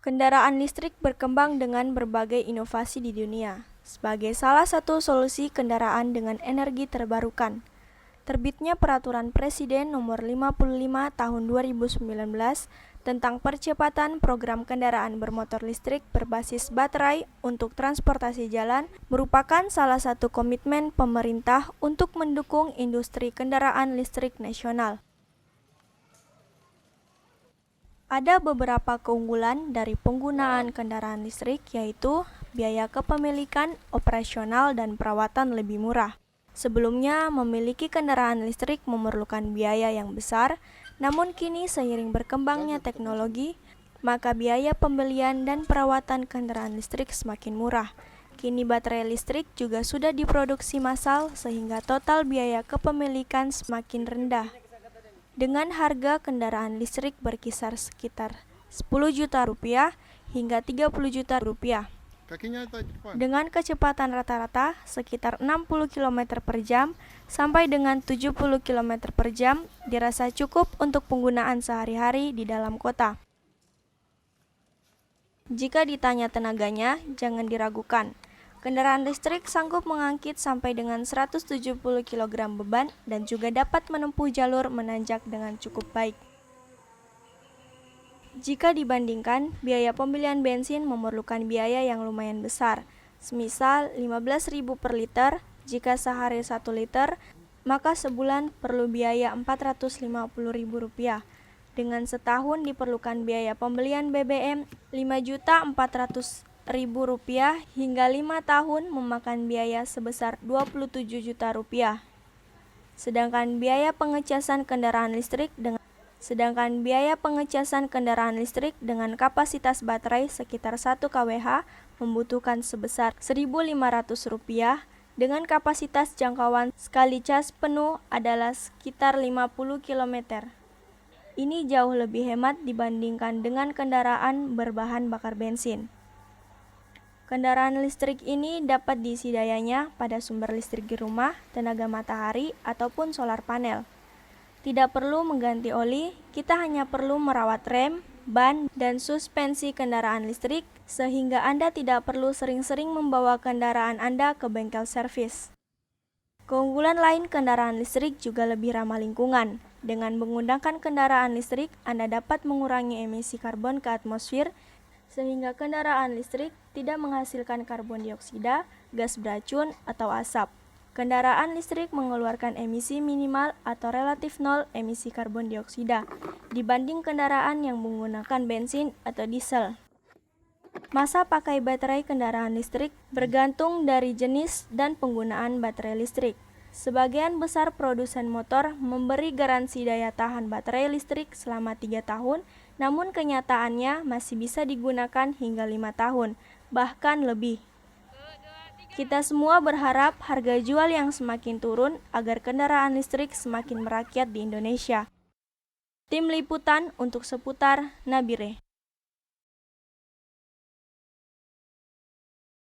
Kendaraan listrik berkembang dengan berbagai inovasi di dunia, sebagai salah satu solusi kendaraan dengan energi terbarukan. Terbitnya Peraturan Presiden Nomor 55 Tahun 2019 tentang percepatan program kendaraan bermotor listrik berbasis baterai untuk transportasi jalan merupakan salah satu komitmen pemerintah untuk mendukung industri kendaraan listrik nasional. Ada beberapa keunggulan dari penggunaan kendaraan listrik, yaitu biaya kepemilikan, operasional, dan perawatan lebih murah. Sebelumnya, memiliki kendaraan listrik memerlukan biaya yang besar, namun kini seiring berkembangnya teknologi, maka biaya pembelian dan perawatan kendaraan listrik semakin murah. Kini baterai listrik juga sudah diproduksi massal sehingga total biaya kepemilikan semakin rendah. Dengan harga kendaraan listrik berkisar sekitar 10 juta rupiah hingga 30 juta rupiah. Dengan kecepatan rata-rata sekitar 60 km per jam sampai dengan 70 km per jam dirasa cukup untuk penggunaan sehari-hari di dalam kota. Jika ditanya tenaganya, jangan diragukan. Kendaraan listrik sanggup mengangkut sampai dengan 170 kg beban dan juga dapat menempuh jalur menanjak dengan cukup baik. Jika dibandingkan, biaya pembelian bensin memerlukan biaya yang lumayan besar, semisal 15.000 per liter. Jika sehari 1 liter, maka sebulan perlu biaya Rp450.000. Dengan setahun diperlukan biaya pembelian BBM Rp5.400.000 hingga 5 tahun memakan biaya sebesar Rp27 juta. Sedangkan biaya pengecasan kendaraan listrik dengan kapasitas baterai sekitar 1 kWh membutuhkan sebesar Rp1.500. Dengan kapasitas jangkauan sekali cas penuh adalah sekitar 50 km. Ini jauh lebih hemat dibandingkan dengan kendaraan berbahan bakar bensin. Kendaraan listrik ini dapat diisi dayanya pada sumber listrik di rumah, tenaga matahari, ataupun solar panel. Tidak perlu mengganti oli, kita hanya perlu merawat rem, ban, dan suspensi kendaraan listrik, sehingga Anda tidak perlu sering-sering membawa kendaraan Anda ke bengkel servis. Keunggulan lain kendaraan listrik juga lebih ramah lingkungan. Dengan menggunakan kendaraan listrik, Anda dapat mengurangi emisi karbon ke atmosfer, sehingga kendaraan listrik tidak menghasilkan karbon dioksida, gas beracun, atau asap. Kendaraan listrik mengeluarkan emisi minimal atau relatif nol emisi karbon dioksida dibanding kendaraan yang menggunakan bensin atau diesel. Masa pakai baterai kendaraan listrik bergantung dari jenis dan penggunaan baterai listrik. Sebagian besar produsen motor memberi garansi daya tahan baterai listrik selama 3 tahun, namun kenyataannya masih bisa digunakan hingga 5 tahun, bahkan lebih. Kita semua berharap harga jual yang semakin turun agar kendaraan listrik semakin merakyat di Indonesia. Tim Liputan untuk Seputar Nabire.